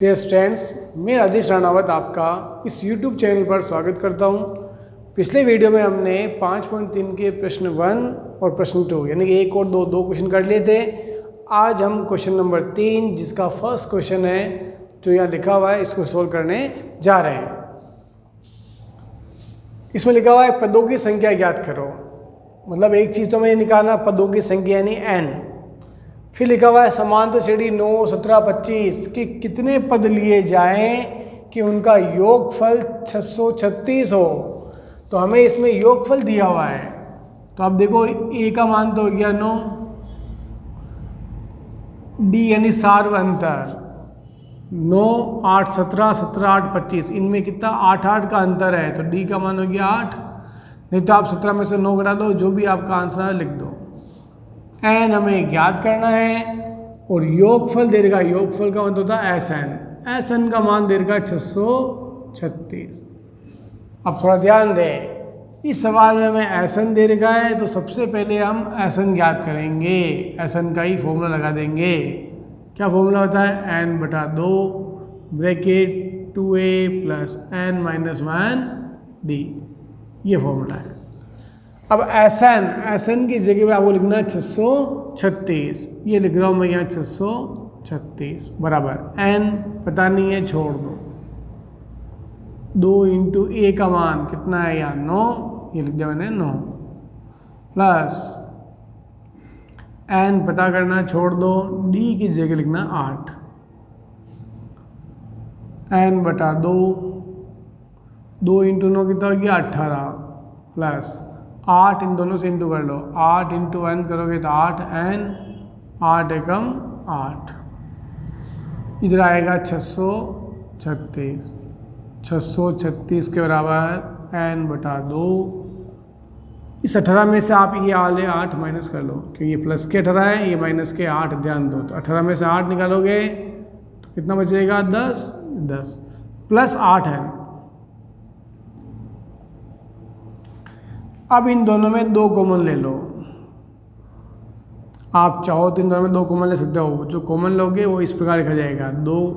Dear students, मैं राजेश राणावत आपका इस YouTube चैनल पर स्वागत करता हूं। पिछले वीडियो में हमने 5.3 के प्रश्न 1 और प्रश्न 2 यानी कि एक और दो क्वेश्चन कर लिए थे। आज हम क्वेश्चन नंबर 3 जिसका फर्स्ट क्वेश्चन है जो यहाँ लिखा हुआ है इसको सोल्व करने जा रहे हैं। इसमें लिखा हुआ है पदों की संख्या ज्ञात करो। मतलब एक चीज़ तो हमें निकालना पदों की संख्या यानी n। फिर लिखा हुआ है समांतर श्रेणी 9, 17, 25 के कितने पद लिए जाएं कि उनका योगफल 636 हो। तो हमें इसमें योगफल दिया हुआ है। तो आप देखो a का मान तो हो गया 9, d यानी सार्व अंतर 9, 8, 17, 17, 8, 25 इनमें कितना 8, 8 का अंतर है तो d का मान हो गया 8। नहीं तो आप 17 में से 9 घटा दो, जो भी आपका आंसर है लिख दो। n हमें ज्ञात करना है और योगफल दे देगा। योगफल का मतलब होता है Sn का मान दे देगा 636। अब थोड़ा ध्यान दें, इस सवाल में हमें Sn दे रखा है तो सबसे पहले हम Sn ज्ञात करेंगे। Sn का ही फॉर्मूला लगा देंगे। क्या फॉर्मूला होता है n/2 bracket 2a plus n minus 1d, ये फॉर्मूला है। अब Sn की जगह पे आपको लिखना है 636। ये लिख रहा हूँ मैं यहाँ 636 बराबर n पता नहीं है छोड़ दो। 2 इंटू a का मान कितना है यहाँ 9, ये लिख दिया मैंने 9 प्लस n पता करना छोड़ दो, d की जगह लिखना 8 n/2 2 इंटू 9 कितना हो गया 18 प्लस 8 इन दोनों से इंटू कर लो। 8 इंटू 1 करोगे तो 8n 8 एकम 8 इधर आएगा 636। 636 के बराबर n/2। इस 18 में से आप ये वाले 8 माइनस कर लो क्योंकि ये प्लस के 18 है, ये माइनस के 8 ध्यान दो। तो 18 में से 8 निकालोगे तो कितना बचेगा 10 प्लस 8n। अब इन दोनों में 2 कॉमन ले लो। आप चाहो तो इन दोनों में 2 कॉमन ले सकते हो। जो कॉमन लोगे वो इस प्रकार लिखा जाएगा। 2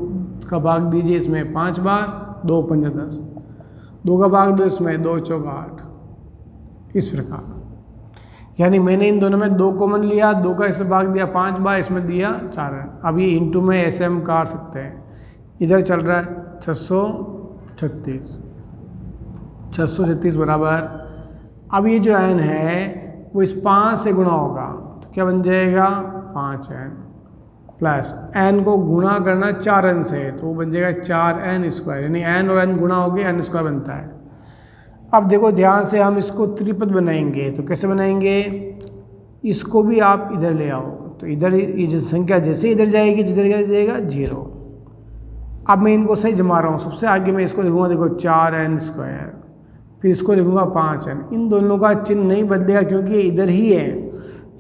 का भाग दीजिए इसमें 5 बार, 2 पंजा 10। 2 का भाग दो इसमें, 2 चौका 8। इस प्रकार यानी मैंने इन दोनों में 2 कॉमन लिया, 2 का इसमें भाग दिया 5 बार, इसमें दिया 4। अब ये इंटू में ऐसे हम काट सकते हैं। इधर चल रहा है 636 बराबर। अब ये जो n है वो इस 5 से गुणा होगा तो क्या बन जाएगा 5n प्लस n को गुणा करना 4n से तो वो बन जाएगा 4n²। यानी n और n गुणा हो गए n² बनता है। अब देखो ध्यान से, हम इसको त्रिपद बनाएंगे तो कैसे बनाएंगे, इसको भी आप इधर ले आओ तो इधर ये जो संख्या जैसे इधर जाएगी तो इधर क्या जाएगा 0। अब मैं इनको सही जमा रहा हूँ। सबसे आगे मैं इसको लिखूँगा, देखो 4n², फिर इसको लिखूंगा 5n। इन दोनों का चिन्ह नहीं बदलेगा क्योंकि ये इधर ही है।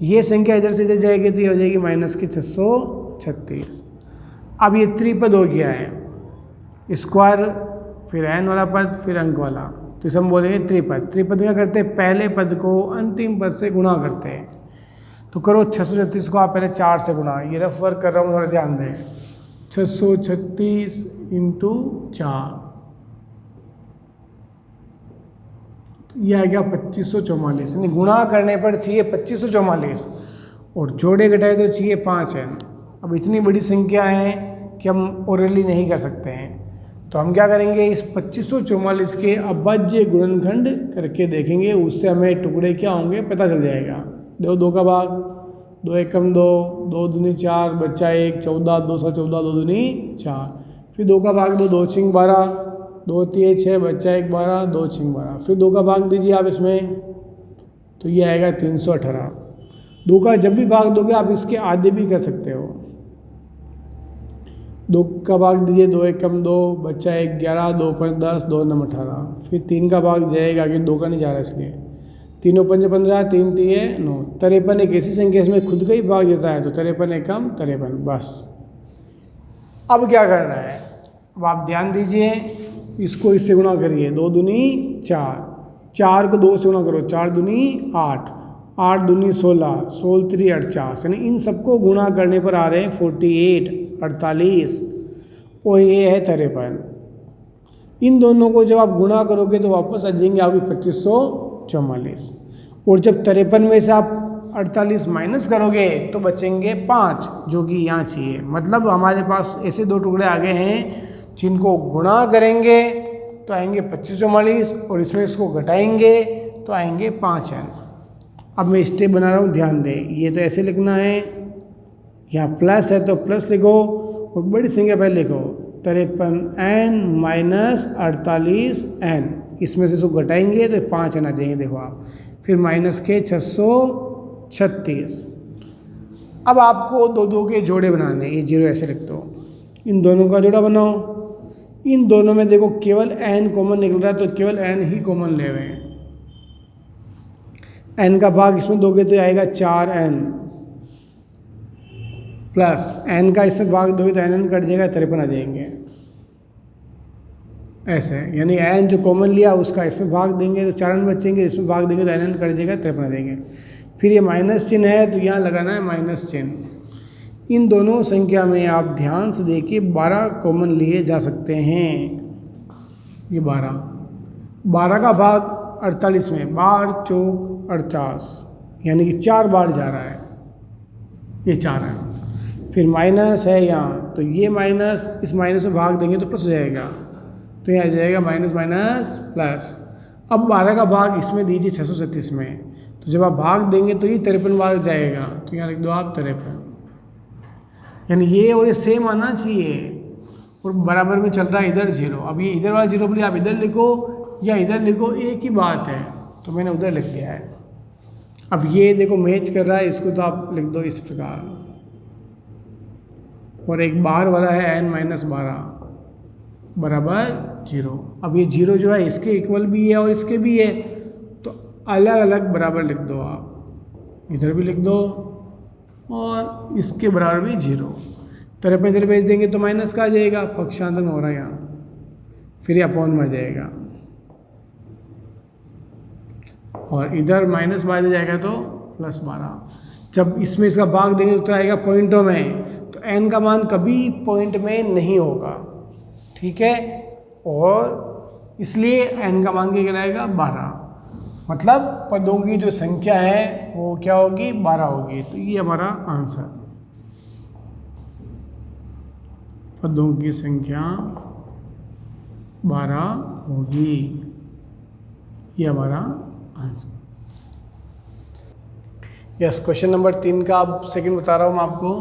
ये संख्या इधर से इधर जाएगी तो ये हो जाएगी माइनस की 636। अब ये त्रिपद हो गया है, स्क्वायर फिर n वाला पद फिर अंक वाला, तो इसे हम बोलेंगे त्रिपद। त्रिपद में करते हैं पहले पद को अंतिम पद से गुणा करते हैं। तो करो 636 को आप पहले 4 से गुणा। ये रफ वर्क कर रहा हूँ, थोड़ा ध्यान दें। 636 इंटू 4 ये आ गया 2544। यानी गुणा करने पर चाहिए 2544 और जोड़े घटाए तो चाहिए 5n। अब इतनी बड़ी संख्या है कि हम ओरली नहीं कर सकते हैं, तो हम क्या करेंगे, इस 2544 के अभाज्य गुणनखंड करके देखेंगे। उससे हमें टुकड़े क्या होंगे पता चल जाएगा। 2 का भाग 2 एकम 2, 2 दूनी 4 बच्चा 1, 14, 2 सा 14, 2 दूनी 4। फिर 2 का भाग 2 छिंग 12, 2 3 6 बच्चा 1 12, 2 छिंग 12। फिर 2 का भाग दीजिए आप इसमें तो ये आएगा 318। 2 का जब भी भाग दोगे आप इसके आधे भी कर सकते हो। 2 का भाग दीजिए 2 एकम 2 बच्चा 1 11, 2 5 10, 2 9 18। फिर 3 का भाग जाएगा कि 2 का नहीं जा रहा इसलिए 3 5 15, 3 3 9। 53 एक ऐसी संख्या इसमें खुद का ही भाग देता है तो 53 एकम 53 बस। अब क्या करना है, अब आप ध्यान दीजिए, इसको इससे गुणा करिए। 2 दूनी 4, 4 को 2 से गुणा करो, 4 दूनी 8, 8 दूनी 16, 16 3 48। यानी इन सबको गुणा करने पर आ रहे हैं 48 48। और ये है 53। इन दोनों को जब आप गुणा करोगे तो वापस आ जाएंगे आपकी 2544। और जब 53 में से आप 48 माइनस करोगे तो बचेंगे 5, जो कि यहाँ चाहिए। मतलब हमारे पास ऐसे दो टुकड़े आ गए हैं जिनको गुणा करेंगे तो आएंगे 2544 और इसमें इसको घटाएंगे तो आएंगे 5n। अब मैं स्टेप बना रहा हूँ, ध्यान दें। ये तो ऐसे लिखना है, यहाँ प्लस है तो प्लस लिखो और बड़ी संख्या पहले लिखो 53n माइनस 48n। इसमें से इसको घटाएंगे तो 5n आ जाएंगे, देखो आप। फिर माइनस के 636। अब आपको दो दो के जोड़े बनाने, ये जीरो ऐसे लिख दो, इन दोनों का जोड़ा बनाओ। इन दोनों में देखो केवल n कॉमन निकल रहा है तो केवल n ही कॉमन ले हुए हैं। n का भाग इसमें दोगे तो आएगा 4n प्लस n का इसमें भाग दोगे तो n कट जाएगा, 53 आ जाएंगे ऐसे। यानी n जो कॉमन लिया उसका इसमें भाग देंगे तो 4n बचेंगे, इसमें भाग देंगे तो n कट जाएगा, 53 आ जाएंगे। फिर ये माइनस चिन्ह है तो यहाँ लगाना है माइनस चिन्ह। इन दोनों संख्या में आप ध्यान से देखिए 12 कॉमन लिए जा सकते हैं। ये 12 का भाग 48 में 12 चौक 48, यानी कि 4 बार जा रहा है, ये 4 है। फिर माइनस है यहाँ तो ये माइनस, इस माइनस में भाग देंगे तो प्लस हो जाएगा, तो यहाँ आ जाएगा माइनस माइनस प्लस। अब 12 का भाग इसमें दीजिए 637 में, तो जब आप भाग देंगे तो ये 53 बार जाएगा, तो यहाँ लिख दो आप 53। यानी ये और ये सेम आना चाहिए और बराबर में चल रहा है इधर 0। अब ये इधर वाला 0 बोलिए आप इधर लिखो या इधर लिखो, एक ही बात है, तो मैंने उधर लिख दिया है। अब ये देखो मैच कर रहा है, इसको तो आप लिख दो इस प्रकार। और एक बाहर वाला है n माइनस 12 बराबर 0। अब ये 0 जो है इसके इक्वल भी है और इसके भी है, तो अलग अलग बराबर लिख दो आप, इधर भी लिख दो और इसके बराबर भी 0। 53 इधर भेज देंगे तो माइनस का आ जाएगा, पक्षांतर हो रहा है यहाँ, फिर ये अपॉन में आ जाएगा और इधर माइनस 12 जाएगा तो प्लस 12। जब इसमें इसका भाग देंगे तो आएगा पॉइंटों में, तो n का मान कभी पॉइंट में नहीं होगा, ठीक है। और इसलिए n का मान क्या कहलाएगा 12। मतलब पदों की जो संख्या है वो क्या होगी 12 होगी। तो ये हमारा आंसर, पदों की संख्या 12 होगी, ये हमारा आंसर। यस, क्वेश्चन नंबर 3 का अब सेकंड बता रहा हूँ मैं आपको,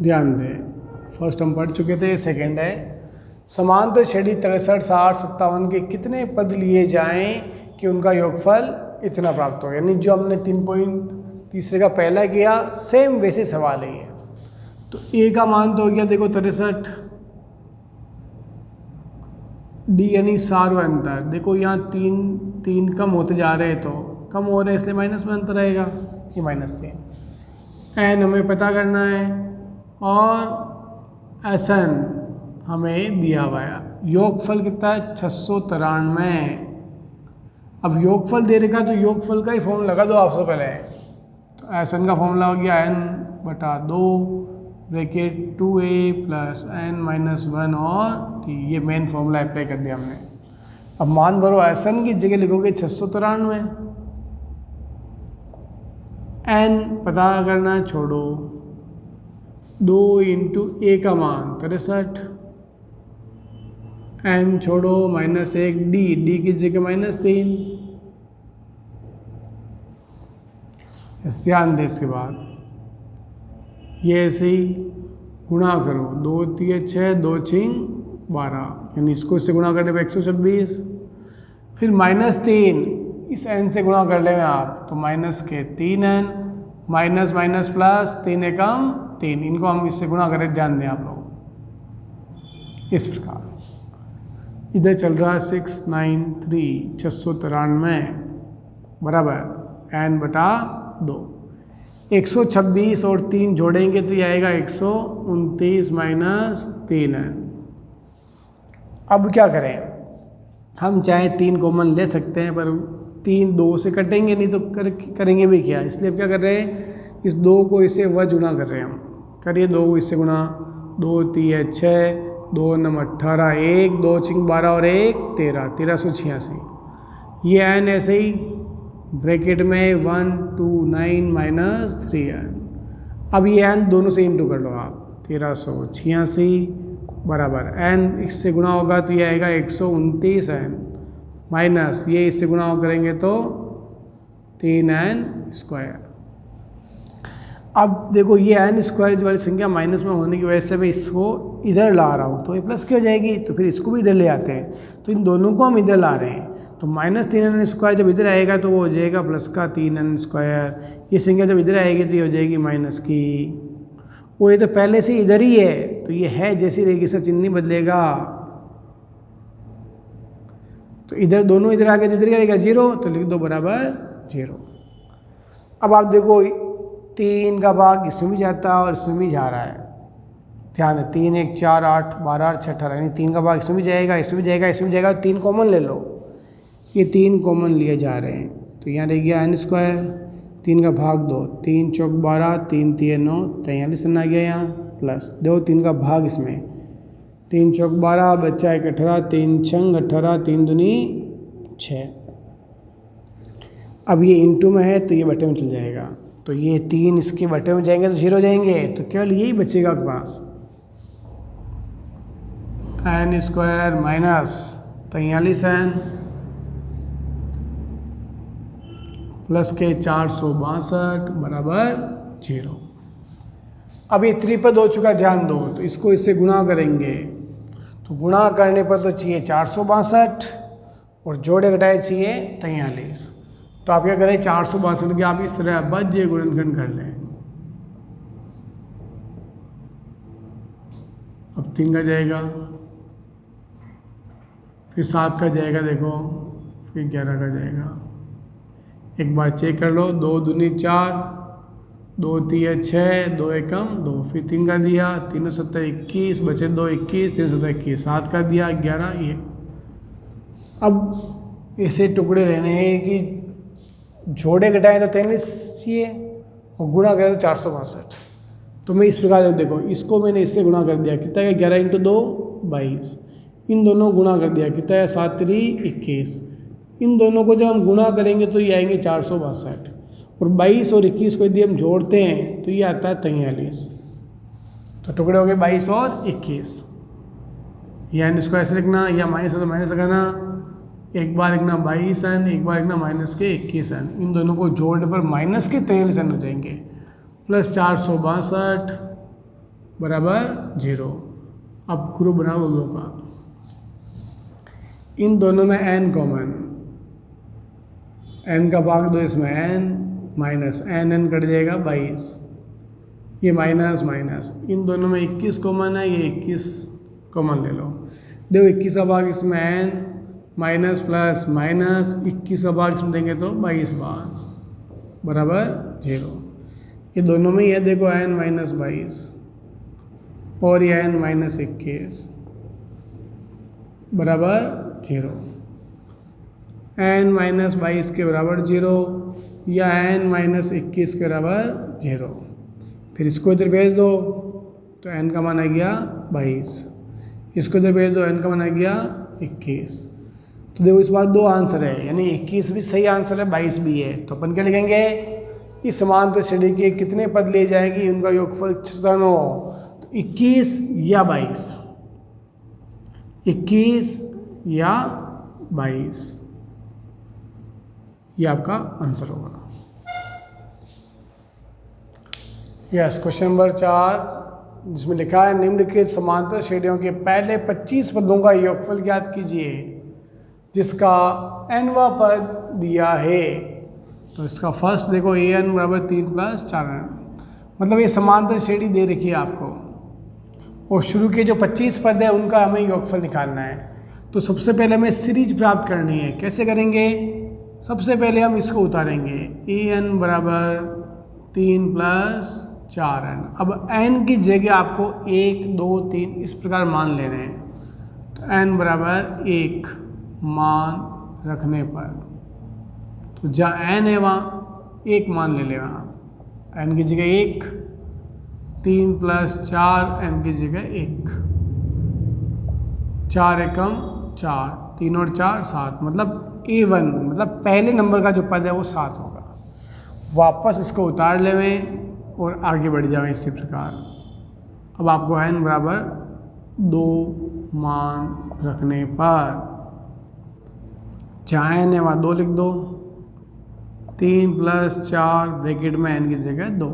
ध्यान दें। फर्स्ट हम पढ़ चुके थे, सेकंड है समांतर श्रेणी 63, 60, 57 के कितने पद लिए जाएं कि उनका योगफल इतना प्राप्त हो। यानी जो हमने 3 पॉइंट तीसरे का पहला किया सेम वैसे सवाल है ये। तो ए का मान तो हो गया देखो 63, डी यानी सार्व अंतर, देखो यहाँ 3 कम होते जा रहे हैं, तो कम हो रहे हैं इसलिए माइनस में अंतर आएगा, ये -3। एन हमें पता करना है और एस एन हमें दिया हुआ है। योगफल कितना है 693। अब योगफल दे रखा तो योगफल का ही फॉर्मूला लगा दो आप सबसे पहले। तो एस एन का फॉर्मूला हो गया n/2 bracket 2a plus n-1 और t, ये मेन फॉर्मूला अप्लाई कर दिया हमने। अब मान भरो एस एन की जगह लिखोगे 693, n पता करना है, छोड़ो 2 × a का मान 63, n छोड़ो -1 d की जगह -3। इस ध्यान दे, इसके बाद ये ऐसे ही गुणा करो, 2 × 6 2 × 12, यानी इसको इससे गुणा करने पर 126। फिर -3 इस n से गुणा कर लेंगे आप तो -3n माइनस माइनस प्लस 3 एकम 3, इनको हम इससे गुणा करें, ध्यान दें आप लोग इस प्रकार। इधर चल रहा है 693 693 बराबर n/2। 126 और 3 जोड़ेंगे तो ये आएगा 129 - 3n। अब क्या करें, हम चाहे 3 कॉमन ले सकते हैं पर 3 2 से कटेंगे नहीं तो करेंगे भी क्या, इसलिए अब क्या कर रहे हैं, इस 2 को इससे गुणा कर रहे हैं हम। करिए 2 को इससे गुणा, 2 3 6, 2 9 18, 1 2 6 12 और 1 13, 1386। ये n ऐसे ही ब्रैकेट में 1 2 9 माइनस 3n। अब ये n दोनों से इंटू कर लो आप, 1386 बराबर n इससे गुणा होगा तो ये आएगा 129n माइनस ये इससे गुणा करेंगे तो 3n स्क्वायर। अब देखो ये n स्क्वायर वाली संख्या माइनस में होने की वजह से मैं इसको इधर ला रहा हूँ तो ये प्लस की हो जाएगी, तो फिर इसको भी इधर ले आते हैं, तो इन दोनों को हम इधर ला रहे हैं। तो माइनस 3n स्क्वायर जब इधर आएगा तो वो हो जाएगा प्लस का 3n स्क्वायर। ये संख्या जब इधर आएगी तो ये हो जाएगी माइनस की। वो ये तो पहले से इधर ही है तो ये है जैसी रहेगी, इसका चिन्ह नहीं बदलेगा। तो इधर दोनों इधर आगे जिधर रहेगा 0 तो लिख दो बराबर 0। अब आप देखो 3 का भाग इसमें भी जाता है और इसमें भी जा रहा है, ध्यान है। 3 1 4 8 12 8 6 18, यानी 3 का भाग इसमें भी जाएगा, इसमें भी जाएगा, इसमें भी जाएगा। 3 कॉमन ले लो, ये 3 कॉमन लिए जा रहे हैं तो यहाँ रह गया n स्क्वायर। 3 का भाग 2, 3 चौक 12, 3 3 9, 43 आ गया यहाँ प्लस दो 3 का भाग इसमें, 3 चौक 12 बच्चा 1 18, 3 छंग 18, 3 दूनी 6। अब ये इंटू में है तो ये बटे में चल जाएगा, तो ये 3 इसके बटे में जाएंगे तो 0 जाएंगे, तो केवल यही बचेगा आपके पास n square minus 43n plus के 462 बराबर 0। अब ये त्रिपद हो चुका, ध्यान दो, तो इसको इससे गुणा करेंगे तो गुणा करने पर तो चाहिए 462 और जोड़े घटाए चाहिए 43। तो आप क्या करें 462 के आप इस तरह बज्य गुणनखंड कर लें। अब 3 का जाएगा, फिर 7 का जाएगा, देखो फिर 11 का जाएगा। एक बार चेक कर लो, 2 दूनी 4, 2 3 6, 2 एकम 2, फिर 3 का दिया, 3 7 21 बचे 2 21, 3 7 21, 7 का दिया 11। ये अब ऐसे टुकड़े लेने हैं कि जोड़े घटाएं तो 43 चाहिए और गुणा करें तो 462। तो मैं इस प्रकार देखो, इसको मैंने इससे गुणा कर दिया, कितना है 11 × 2 22, इन दोनों गुणा कर दिया, कितना है 7 3 21। इन दोनों को जब हम गुणा करेंगे तो ये आएंगे 462 और 22 और 21 को यदि हम जोड़ते हैं तो ये आता है 43। तो टुकड़े हो गए 22 और 21। या इसको ऐसे लिखना, या माइनस है तो माइनस लगाना, एक बार लिखना 22n, एक बार लिखना माइनस के 21n। इन दोनों को जोड़ने पर माइनस के 43n हो जाएंगे, प्लस 462 बराबर 0। अब ग्रुप बनाओ दोनों का, इन दोनों में n कॉमन, n का भाग 2 इसमें n माइनस n कट जाएगा 22, ये माइनस माइनस, इन दोनों में 21 कॉमन है, ये 21 कॉमन ले लो। देखो 21 का भाग इसमें n माइनस प्लस माइनस, 21 का भाग इसमें देंगे तो 22 बार बराबर 0। ये दोनों में ही है, देखो n माइनस 22 और ये n माइनस 21 बराबर 0। n माइनस 22 के बराबर 0 या n माइनस 21 के बराबर 0। फिर इसको इधर भेज दो तो n का मान आ गया 22, इसको इधर भेज दो n का मान आ गया 21। तो देखो इस बार 2 आंसर है, यानी 21 भी सही आंसर है, 22 भी है। तो अपन क्या लिखेंगे, इस समांतर श्रेणी के कितने पद ले जाएंगी, उनका योगफल 96। तो 21 या 22, 21 या 22, ये आपका आंसर होगा। यस, क्वेश्चन नंबर 4 जिसमें लिखा है निम्नलिखित समांतर श्रेणियों के पहले 25 पदों का योगफल ज्ञात कीजिए जिसका nवां पद दिया है। तो इसका फर्स्ट देखो an बराबर 3 + 4n, मतलब ये समांतर श्रेणी दे रखी है आपको और शुरू के जो 25 पद है उनका हमें योगफल निकालना है। तो सबसे पहले हमें सीरीज प्राप्त करनी है। कैसे करेंगे, सबसे पहले हम इसको उतारेंगे, an बराबर 3 + 4n। अब n की जगह आपको 1 2 3 इस प्रकार मान लेने हैं। तो n बराबर 1 मान रखने पर, तो जहाँ n है वहाँ 1 मान ले वहाँ, n की जगह 1 3 प्लस 4 n की जगह 1, 4 एकम 4, 3 और 4 7, मतलब A1 मतलब पहले नंबर का जो पद है वो 7 होगा। वापस इसको उतार लेवें और आगे बढ़ जाएं इसी प्रकार। अब आपको n बराबर 2 मान रखने पर जहाँ n है वहाँ 2 लिख दो, 3 प्लस 4 ब्रैकेट में n की जगह 2,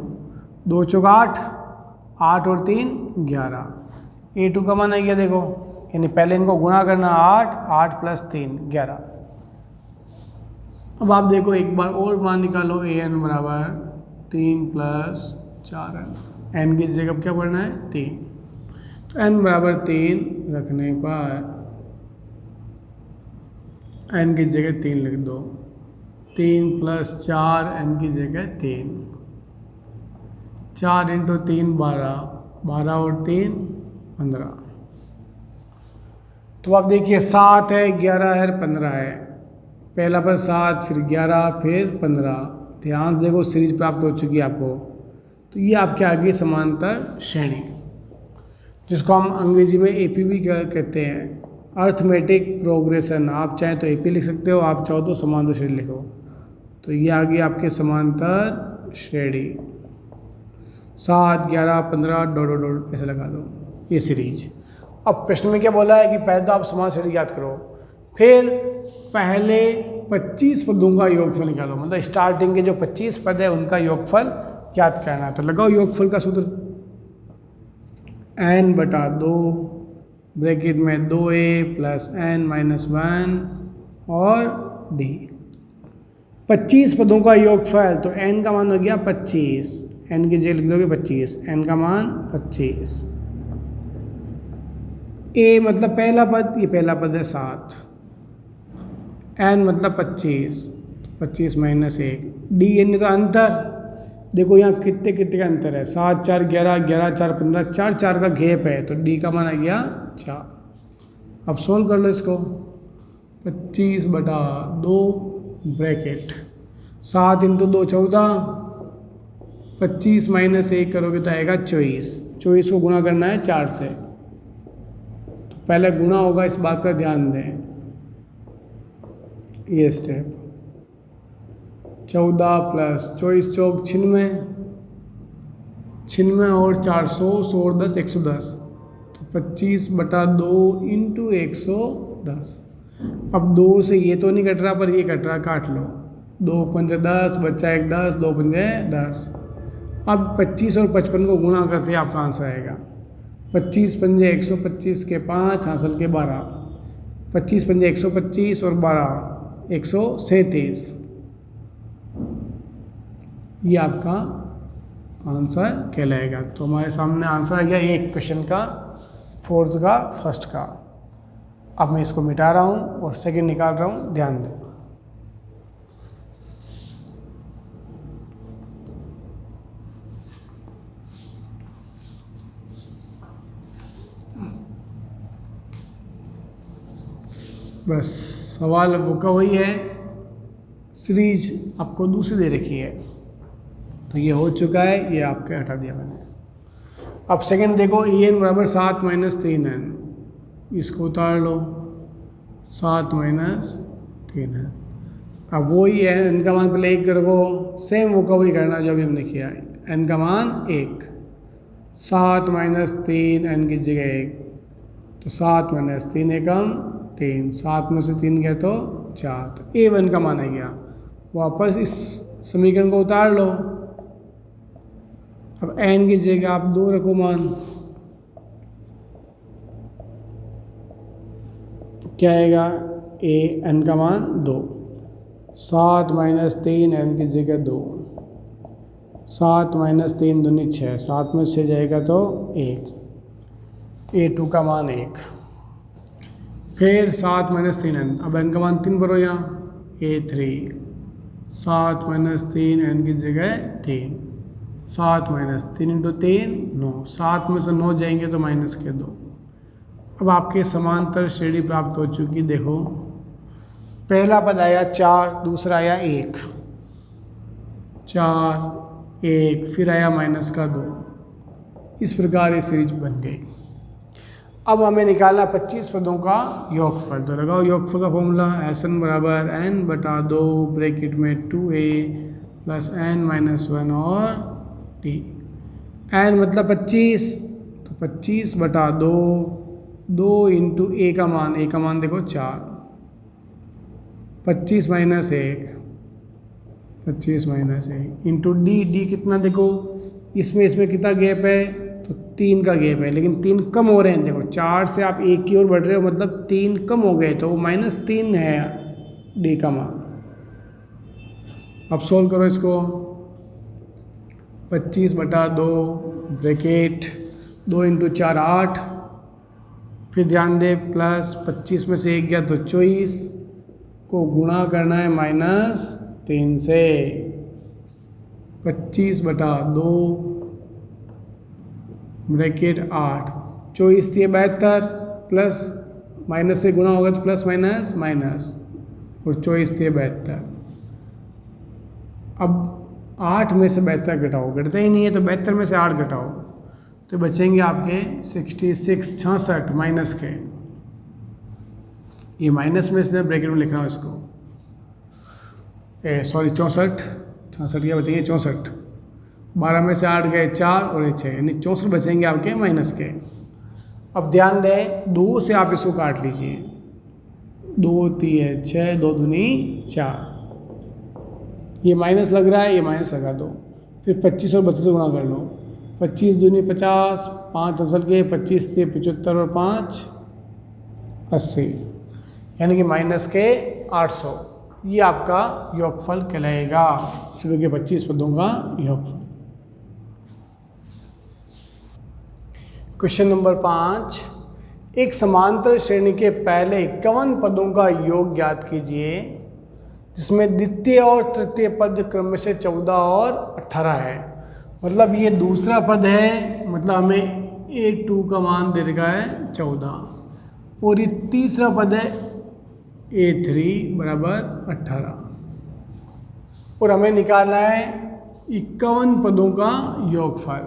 2 चौका 8, 8 और 3 11, A2 का मान आ गया देखो, यानी पहले इनको गुणा करना 8, 8 प्लस 3 11। अब आप देखो एक बार और मान निकालो, an बराबर 3 प्लस 4n, n की जगह क्या पढ़ना है 3, तो n बराबर 3 रखने पर n की जगह 3 लिख दो, 3 प्लस 4 n की जगह 3, 4 इंटू 3 12, 12 और 3 15। तो आप देखिए 7 है, 11 है, 15 है, पहला पद 7, फिर 11, फिर 15। ध्यान से देखो सीरीज प्राप्त हो चुकी है आपको। तो ये आपके आगे समांतर श्रेणी, जिसको हम अंग्रेजी में AP भी कहते हैं, अर्थमेटिक प्रोग्रेशन। आप चाहें तो AP लिख सकते हो, आप चाहो तो समांतर श्रेणी लिखो। तो ये आगे आपके समांतर श्रेणी 7, 11, 15 डॉट डॉट डॉट ऐसे लगा दो, ये सीरीज। अब प्रश्न में क्या बोला है कि पहले तो आप समांतर श्रेणी याद करो, फिर पहले 25 पदों का योगफल निकालो, मतलब स्टार्टिंग के जो 25 पद है उनका योगफल याद करना है। तो लगाओ योगफल का सूत्र, n बटा 2 ब्रैकेट में 2a प्लस n माइनस 1 और d, 25 पदों का योगफल। तो n का मान हो गया 25, n की जगह लिख दोगे 25, n का मान 25, a मतलब पहला पद, ये पहला पद है 7, n मतलब 25, 25 माइनस 1, d यानी तो अंतर। देखो यहाँ कितने कितने का अंतर है, 7 4 11, 11 4 15, 4 4 का गैप है, तो d का मान आ गया 4। अब सोल्व कर लो इसको, 25 बटा 2 ब्रैकेट 7 इंटू 2 14, 25 माइनस 1 करोगे तो आएगा 24, 24 को गुणा करना है 4 से, तो पहले गुणा होगा, इस बात का ध्यान दें। ये स्टेप 14 प्लस 24 चौक 96, 96 और 400, 100 और 10 110, तो 25 बटा 2 इंटू 110। अब 2 से ये तो नहीं कट रहा, पर ये कट रहा, काट लो, 2 पंजे 10, बच्चा 1 10, 2 पंजे 10। अब 25 और 55 को गुणा करते हैं आपका आंसर आएगा, 25 पंजे 125 के 5 हासिल के 12, 25 पंजे 125 और 12 137, ये आपका आंसर कहलाएगा। तो हमारे सामने आंसर आ गया एक क्वेश्चन का, फोर्थ का, फर्स्ट का। अब मैं इसको मिटा रहा हूँ और सेकंड निकाल रहा हूँ, ध्यान दें। बस सवाल वो का वही है, सीरीज आपको दूसरी दे रखी है, तो ये हो चुका है, ये आपके हटा दिया मैंने। अब सेकंड देखो, en बराबर 7 माइनस 3n, इसको उतार लो, 7 माइनस 3n। अब वही है, n का मान पहले 1 रखो, सेम वो का वही करना जो अभी हमने किया है, n का मान 1, 7 माइनस 3 n की जगह 1, तो 7 माइनस 3 एकम 3, 7 में से 3 गया तो 4, तो a1 का मान आ गया। वापस इस समीकरण को उतार लो, अब n की जगह आप 2 रखो मान, क्या आएगा, a n का मान 2, 7 माइनस 3 n की जगह 2, 7 माइनस 3 दूनी 6, 7 में 6 जाएगा तो 1, a2 का मान 1, फिर 7 माइनस 3n, अब n का मान 3 भरो यहाँ, a3, 7 माइनस 3 n की जगह 3, 7 माइनस 3 इंटू 3 9, 7 में से 9 जाएंगे तो माइनस के 2। अब आपके समांतर श्रेणी प्राप्त हो चुकी, देखो पहला पद आया 4, दूसरा आया 1, 4 1, फिर आया माइनस का 2, इस प्रकार ये सीरीज बन गई। अब हमें निकालना 25 पदों का योगफल। तो लगाओ योगफल का फॉर्मूला, Sn बराबर n बटा 2 ब्रैकेट में 2a प्लस n माइनस 1 और t। n मतलब 25, तो 25 बटा 2, 2 इंटू a का मान देखो 4, 25 माइनस 1, 25 माइनस 1 इंटू डी कितना देखो, इसमें कितना गैप है, तो 3 का गैप है, लेकिन 3 कम हो रहे हैं। देखो 4 से आप 1 की ओर बढ़ रहे हो, मतलब 3 कम हो गए, तो वो -3 है डी का मान। अब सोल्व करो इसको, 25 बटा 2 ब्रैकेट 2 इंटू 4 8, फिर ध्यान दे प्लस 25 में से 1 गया तो 24 को गुणा करना है -3 से। 25 बटा 2 ब्रैकेट 8, 24 थी 72 प्लस माइनस से गुणा होगा तो प्लस माइनस माइनस, और 24 थी 72। अब 8 में से 72 घटाओ, घटता ही नहीं है तो 72 में से 8 घटाओ तो बचेंगे आपके 66 माइनस के, ये माइनस में इसने ब्रैकेट में लिख रहा हूँ इसको, सॉरी 64 क्या बचेंगे 64, 12 में से 8 गए 4 और ये 6, यानी 64 बचेंगे आपके माइनस के। अब ध्यान दें 2 से आप इसको काट लीजिए, 2 3 6, 2 दूनी 4, ये माइनस लग रहा है, ये माइनस लगा दो, फिर 25 और 32 गुणा कर लो, 25 दूनी 50, 5 असल के 25 थे 75 और 5 80, यानी कि माइनस के 800। ये आपका योगफल कहलाएगा, शुरू के 25 पदों का योगफल। क्वेश्चन नंबर 5, एक समांतर श्रेणी के पहले 51 पदों का योग ज्ञात कीजिए जिसमें द्वितीय और तृतीय पद क्रमशः 14 और 18 है। मतलब ये दूसरा पद है, मतलब हमें a2 का मान दे रखा है 14, और ये तीसरा पद है a3 बराबर 18, और हमें निकालना है 51 पदों का योगफल।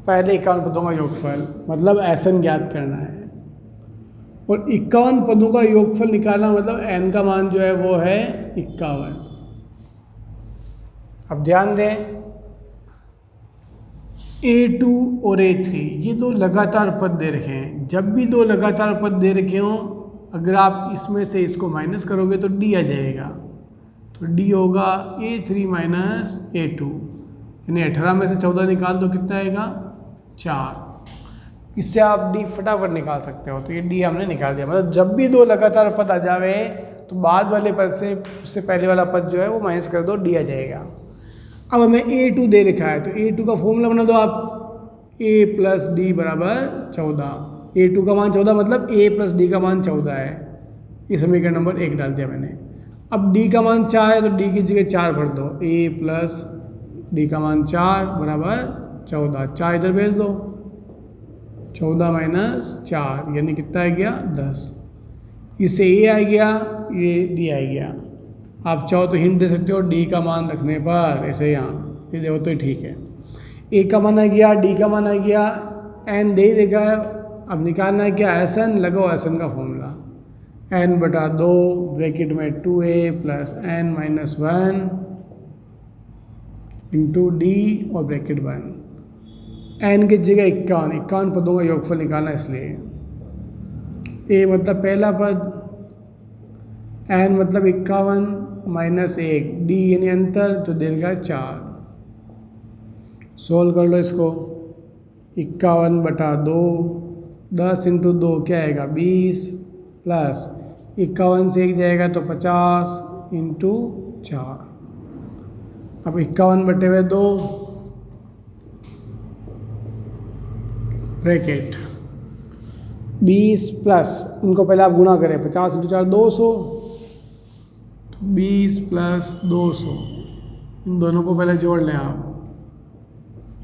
पहले 51 पदों का योगफल मतलब Sn ज्ञात करना है, और 51 पदों का योगफल निकालना मतलब n का मान जो है वो है 51। अब ध्यान दें a2 और a3 ये दो लगातार पद दे रखे हैं। जब भी दो लगातार पद दे रखे हों, अगर आप इसमें से इसको माइनस करोगे तो d आ जाएगा, तो d होगा a3 माइनस a2, यानी 18 में से 14 निकाल दो, कितना आएगा 4। इससे आप d फटाफट निकाल सकते हो, तो ये d हमने निकाल दिया। मतलब जब भी दो लगातार पद आ जावे तो बाद वाले पद से उससे पहले वाला पद जो है वो माइनस कर दो, d आ जाएगा। अब हमें a2 दे रखा है, तो a2 का फॉर्मूला बना दो आप, a प्लस डी बराबर 14। a2 का मान 14 मतलब a प्लस डी का मान 14 है। ये समीकरण नंबर 1 डाल दिया मैंने। अब d का मान 4 है तो d की जगह 4 भर दो, a प्लस डी का मान 4 बराबर 14, 4 इधर भेज दो, 14 माइनस 4 यानी कितना आ गया 10। इससे a आ गया, ये d आ गया। आप चाहो तो हिंट दे सकते हो d का मान रखने पर, ऐसे यहाँ ये देखो तो ठीक है। a का मान आ गया, d का मान आ गया, n दे ही देगा। अब निकालना है क्या Sn, लगाओ Sn का फॉर्मूला, n बटा 2 ब्रैकेट में 2a plus n minus 1 into D और ब्रैकेट 1। n की जगह 51 पदों का योगफल निकालना, इसलिए a मतलब पहला पद, n मतलब 51 माइनस 1, d यानी अंतर, तो देगा 4। सोल्व कर लो इसको, 51 बटा 2, 10 इंटू 2 क्या आएगा 20, प्लस 51 से 1 जाएगा तो 50 इंटू 4। अब 51 बटे हुए 2 ब्रैकेट 20 प्लस, इनको पहले आप गुणा करें, 50 इंटू 4 200, तो 20 प्लस 200, इन दोनों को पहले जोड़ लें आप,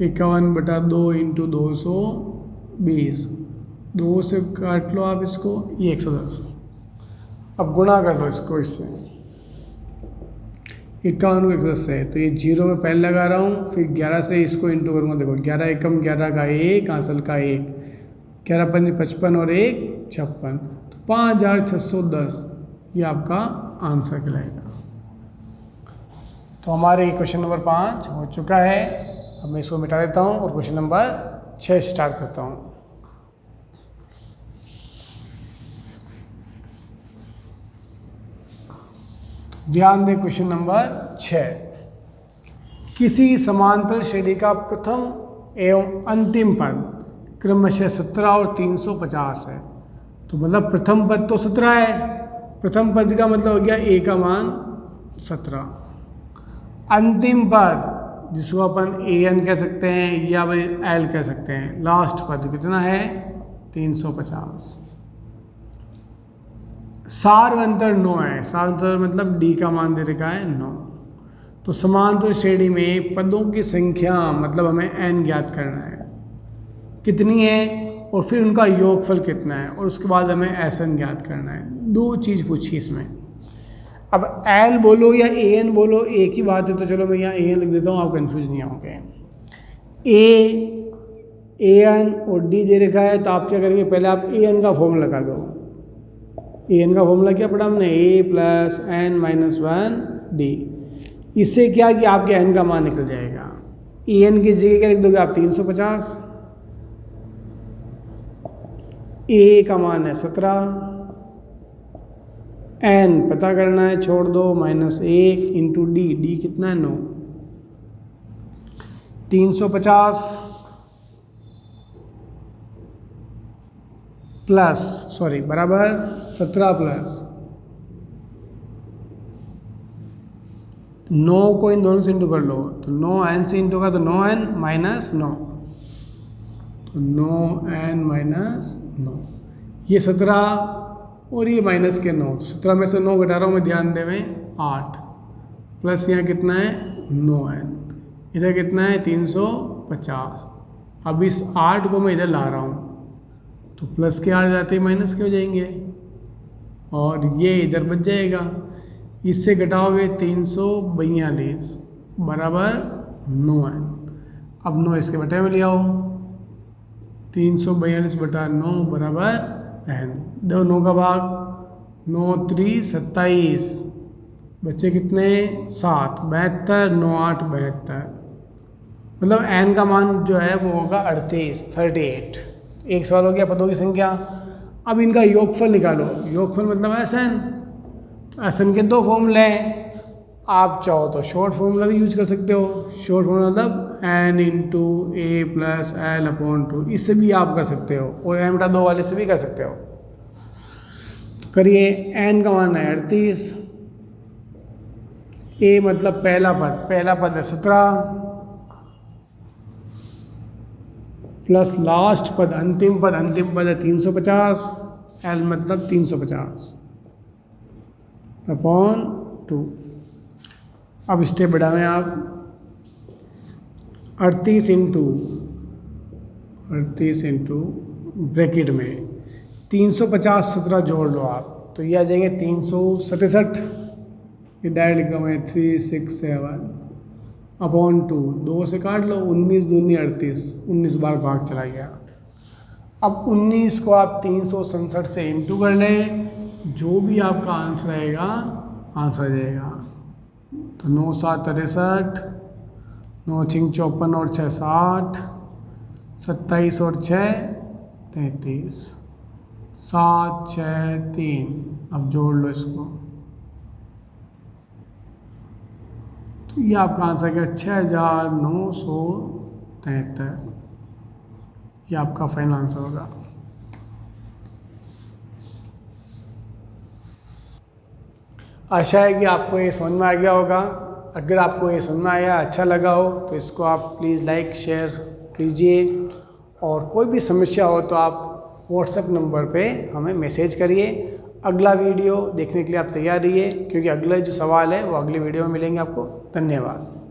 51 बटा 2 इंटू 220, 2 से काट लो आप इसको, ये 110। अब गुणा कर लो इसको इससे, 51 को 1 से, तो ये 0 में पहले लगा रहा हूँ, फिर 11 से इसको इंटू करूँगा। देखो 11 एकम 11 का 1, हासिल का 1, 11 पंजे 55 और 1 56, तो 5610 ये आपका आंसर कहलाएगा। तो हमारे क्वेश्चन नंबर 5 हो चुका है। अब मैं इसको मिटा देता हूँ और क्वेश्चन नंबर 6 स्टार्ट करता हूँ। ध्यान दें क्वेश्चन नंबर 6, किसी समांतर श्रेणी का प्रथम एवं अंतिम पद क्रमशः 17 और 350 है। तो मतलब प्रथम पद तो 17 है, प्रथम पद का मतलब हो गया a का मान 17, अंतिम पद जिसको अपन an कह सकते हैं या l कह सकते हैं, लास्ट पद कितना है 350। सार्वंतर 9 है, सार्वंतर मतलब d का मान दे रखा है 9। तो समांतर श्रेणी में पदों की संख्या मतलब हमें n ज्ञात करना है कितनी है, और फिर उनका योगफल कितना है, और उसके बाद हमें SN ज्ञात करना है। दो चीज़ पूछी इसमें। अब l बोलो या an बोलो एक ही बात है, तो चलो मैं यहाँ an लिख देता हूँ, आप कंफ्यूज नहीं होंगे। an और d दे रखा है, तो आप क्या करेंगे, पहले आप an का फॉर्मूला लगा दो। an का फॉर्मूला क्या पढ़ा हमने, a + n - 1 d। इससे क्या कि आपके n का मान निकल जाएगा। an की जगह क्या लिख दोगे आप 350, a का मान है 17, n पता करना है, छोड़ दो, -1 इंटू d कितना है 9, 350 बराबर 17 प्लस 9 को इन दोनों से इंटू कर लो, तो 9n से इंटू का तो 9n - 9, तो 9n - 9, ये 17 और ये माइनस के 9, तो 17 में से 9 घटा रहा हूँ मैं, ध्यान देवें 8, प्लस यहाँ कितना है 9n, इधर कितना है 350। अब इस 8 को मैं इधर ला रहा हूँ, तो प्लस के 8 जाते ही माइनस के हो जाएंगे, और ये इधर बच जाएगा। इससे घटाओगे 342 बराबर 9n। अब 9 इसके बटे में ले आओ, 342 बटा 9 बराबर n। दो 9 का भाग, 9 3 27, बच्चे कितने 7, 72, 9 8 72, मतलब n का मान जो है वो होगा 38। एक सवाल हो गया पदों की संख्या। अब इनका योगफल निकालो, योगफल मतलब SN। तो SN के दो फॉर्मूले हैं, आप चाहो तो शॉर्ट फॉर्मूला भी यूज कर सकते हो। शॉर्ट फॉर्मूला मतलब n × a + l/2, इससे भी आप कर सकते हो, और n/2 वाले से भी कर सकते हो। तो करिए, n का मान है 38, a मतलब पहला पद है 17, प्लस लास्ट पद अंतिम पद है 350, l मतलब 350 अपॉन 2। अब स्टेप बढ़ावें आप, 38 इंटू ब्रैकेट में 350 17 जोड़ लो आप, तो ये आ जाएंगे 367, ये डायरेक्ट लिख रहा हूँ मैं 367 अपॉन 2, 2 से काट लो, 19 दूनी 38, 19 बार भाग चला गया। अब 19 को आप 367 से इंटू कर लें, जो भी आपका आंसर आएगा आंसर आ जाएगा। तो 9 7 63, 9 5 54 और 6 60, 27 और 6 33, 7 6 3। अब जोड़ लो इसको, तो ये आपका आंसर क्या 6973, ये आपका फाइनल आंसर होगा। आशा है कि आपको ये समझ में आ गया होगा। अगर आपको ये समझ में आया, अच्छा लगा हो, तो इसको आप प्लीज़ लाइक शेयर कीजिए, और कोई भी समस्या हो तो आप व्हाट्सएप नंबर पे हमें मैसेज करिए। अगला वीडियो देखने के लिए आप तैयार रहिए, क्योंकि अगला जो सवाल है वो अगले वीडियो में मिलेंगे आपको। धन्यवाद।